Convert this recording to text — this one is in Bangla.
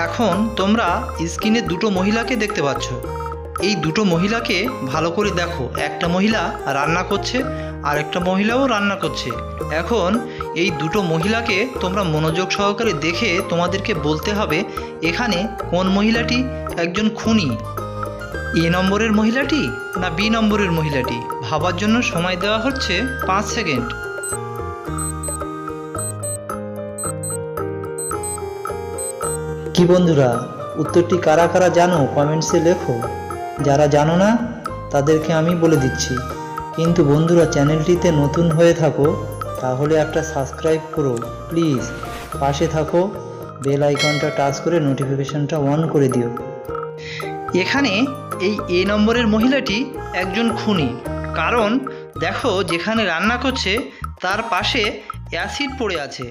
এখন তোমরা স্ক্রিনে দুটো মহিলাকে দেখতে পাচ্ছ। এই দুটো মহিলাকে ভালো করে দেখো, একটা মহিলা রান্না করছে আর একটা মহিলাও রান্না করছে। এখন এই দুটো মহিলাকে তোমরা মনোযোগ সহকারে দেখে তোমাদেরকে বলতে হবে এখানে কোন মহিলাটি একজন খুনি, এ নম্বরের মহিলাটি না বি নম্বরের মহিলাটি। ভাবার জন্য সময় দেওয়া হচ্ছে 5 সেকেন্ড। কি বন্ধুরা, উত্তরটি কারা কারা জানো কমেন্টসে লেখো। যারা জানো না তাদেরকে আমি বলে দিচ্ছি। কিন্তু বন্ধুরা, চ্যানেলটিতে নতুন হয়ে থাকো তাহলে একটা সাবস্ক্রাইব করো প্লিজ। পাশে থাকো, বেল আইকনটা টাচ করে নোটিফিকেশনটা অন করে দিও। এখানে এই এ নম্বরের মহিলাটি একজন খুনি, কারণ দেখো যেখানে রান্না করছে তার পাশে অ্যাসিড পড়ে আছে।